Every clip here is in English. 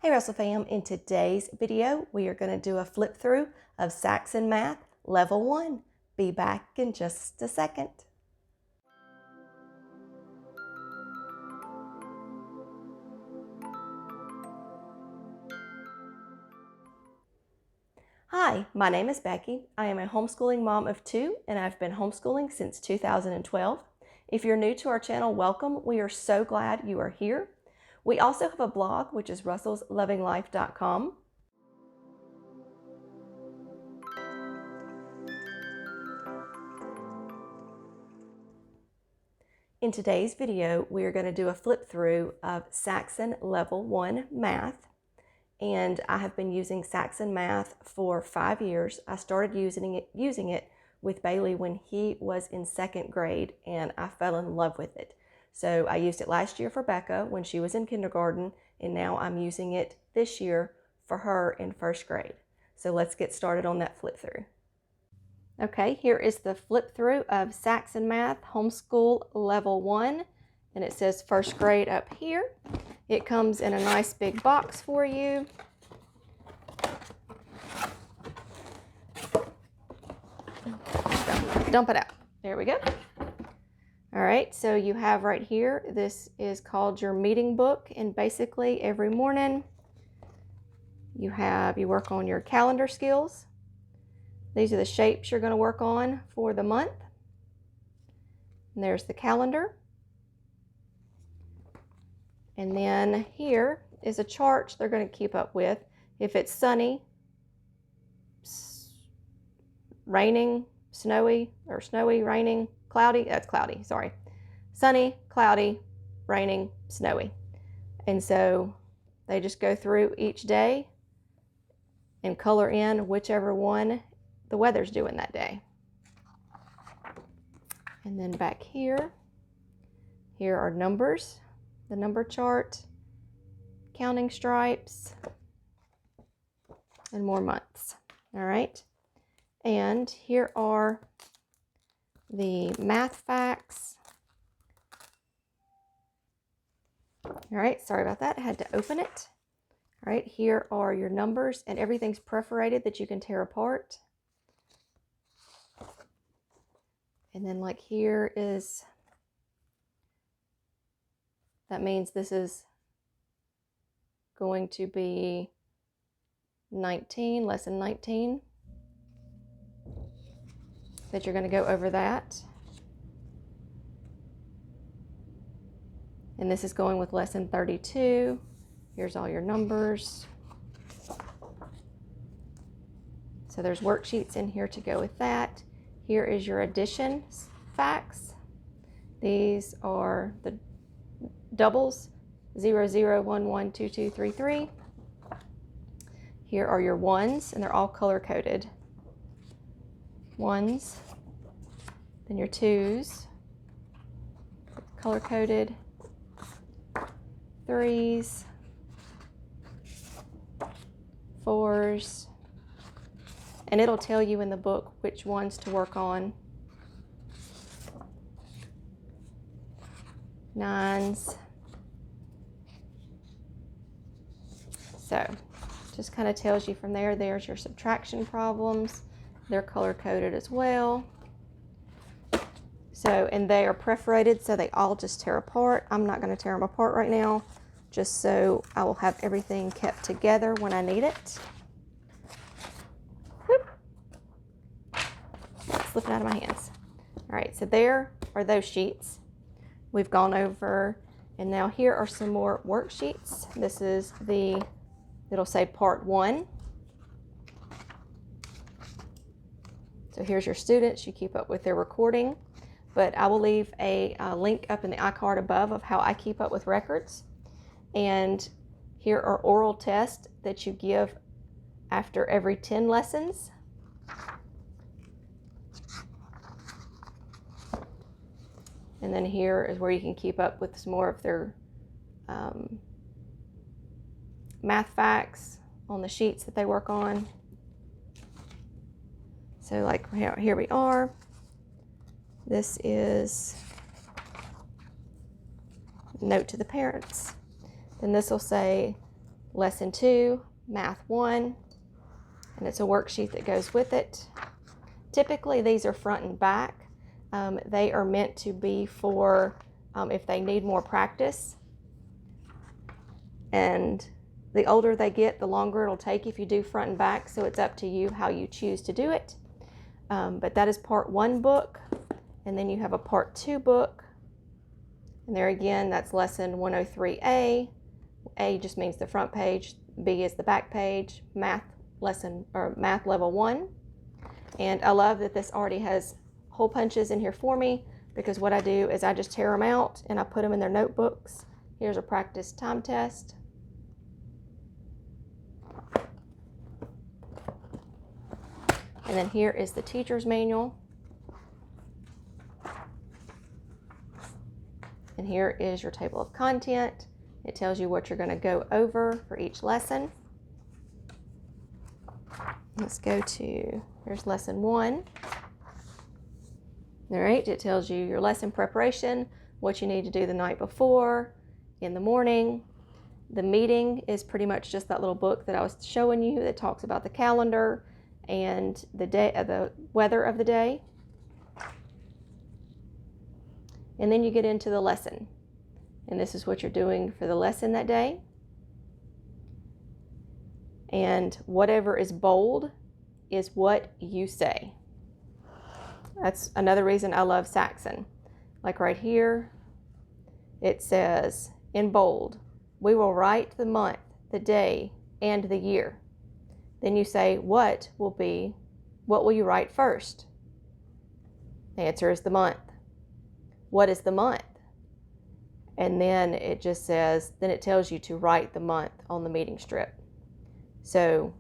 Hey Russell fam, in today's video we are going to do a flip through of Saxon Math Level 1. Be back in just a second. Hi, my name is Becky. I am a homeschooling mom of 2 and I've been homeschooling since 2012. If you're new to our channel, welcome. We are so glad you are here. We also have a blog, which is russellslovinglife.com. In today's video, we are going to do a flip through of Saxon Level 1 Math. And I have been using Saxon Math for 5 years. I started using it with Bailey when he was in 2nd grade, and I fell in love with it. So I used it last year for Becca when she was in kindergarten, and now I'm using it this year for her in 1st grade. So let's get started on that flip through. Okay, here is the flip through of Saxon Math Homeschool Level 1, and it says 1st grade up here. It comes in a nice big box for you. Dump it out. There we go. All right, so you have right here, this is called your meeting book, and basically every morning you work on your calendar skills. These are the shapes you're going to work on for the month. And there's the calendar. And then here is a chart they're going to keep up with. If it's sunny, raining, snowy, or snowy, raining, cloudy, that's cloudy, sorry. Sunny, cloudy, raining, snowy. And so they just go through each day and color in whichever one the weather's doing that day. And then back here are numbers, the number chart, counting stripes, and more months. All right. And here are the math facts. All right, sorry about that. I had to open it. All right, here are your numbers, and everything's perforated that you can tear apart. And then like here is, that means this is going to be 19, lesson 19. That you're going to go over that. And this is going with lesson 32. Here's all your numbers. So there's worksheets in here to go with that. Here is your addition facts. These are the doubles, 0, 0, 1, 1, 2, 2, 3, 3. Here are your ones, and they're all color-coded. Ones, then your twos, color-coded, threes, fours, and it'll tell you in the book which ones to work on. Nines. So just kind of tells you from there. There's your subtraction problems. They're color-coded as well. So, and they are perforated, so they all just tear apart. I'm not going to tear them apart right now, just so I will have everything kept together when I need it. Whoop. It's slipping out of my hands. All right, so there are those sheets we've gone over, and now here are some more worksheets. This is it'll say part 1. So here's your students. You keep up with their recording, but I will leave a link up in the iCard above of how I keep up with records. And here are oral tests that you give after every 10 lessons. And then here is where you can keep up with some more of their math facts on the sheets that they work on. So like here we are. This is note to the parents. Then this will say Lesson 2, Math 1, and it's a worksheet that goes with it. Typically, these are front and back. They are meant to be for if they need more practice. And the older they get, the longer it'll take if you do front and back, so it's up to you how you choose to do it. But that is part 1 book, and then you have a part 2 book. And there again, that's lesson 103A. A just means the front page, B is the back page, math level 1. And I love that this already has hole punches in here for me, because what I do is I just tear them out and I put them in their notebooks. Here's a practice time test. And then here is the teacher's manual. And here is your table of content. It tells you what you're going to go over for each lesson. Let's go to, here's lesson 1. All right, it tells you your lesson preparation, what you need to do the night before, in the morning. The meeting is pretty much just that little book that I was showing you that talks about the calendar and the day, the weather of the day. And then you get into the lesson. And this is what you're doing for the lesson that day. And whatever is bold is what you say. That's another reason I love Saxon. Like right here, it says in bold, we will write the month, the day, and the year. Then you say, what will you write first? The answer is the month. What is the month? And then it just says, then it tells you to write the month on the meeting strip. So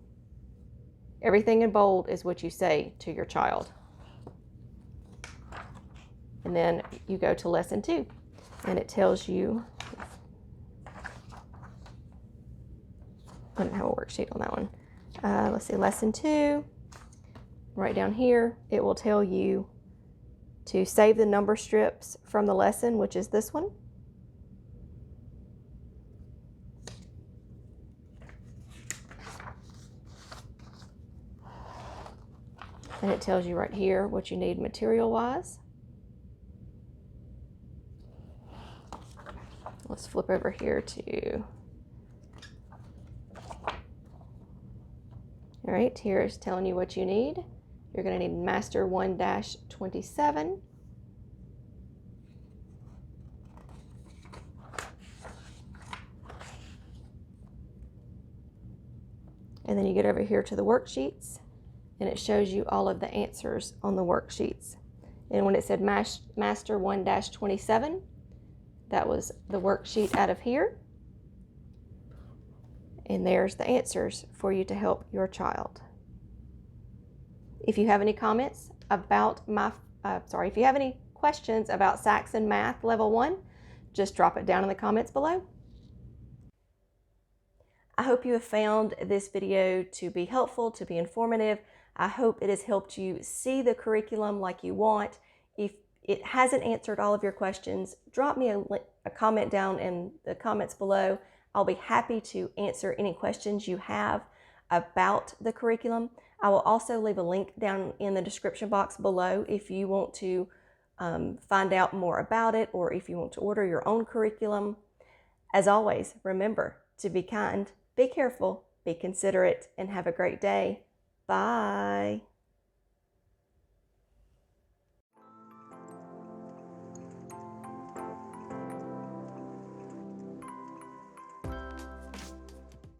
everything in bold is what you say to your child. And then you go to lesson 2, and it tells you, I don't have a worksheet on that one. Let's see, lesson 2, right down here, it will tell you to save the number strips from the lesson, which is this one. And it tells you right here what you need material-wise. Let's flip over here to, all right, here is telling you what you need. You're going to need Master 1-27. And then you get over here to the worksheets, and it shows you all of the answers on the worksheets. And when it said Master 1-27, that was the worksheet out of here. And there's the answers for you to help your child. If you have any comments about if you have any questions about Saxon Math Level 1, just drop it down in the comments below. I hope you have found this video to be helpful, to be informative. I hope it has helped you see the curriculum like you want. If it hasn't answered all of your questions, drop me a comment down in the comments below. I'll be happy to answer any questions you have about the curriculum. I will also leave a link down in the description box below if you want to find out more about it, or if you want to order your own curriculum. As always, remember to be kind, be careful, be considerate, and have a great day. Bye.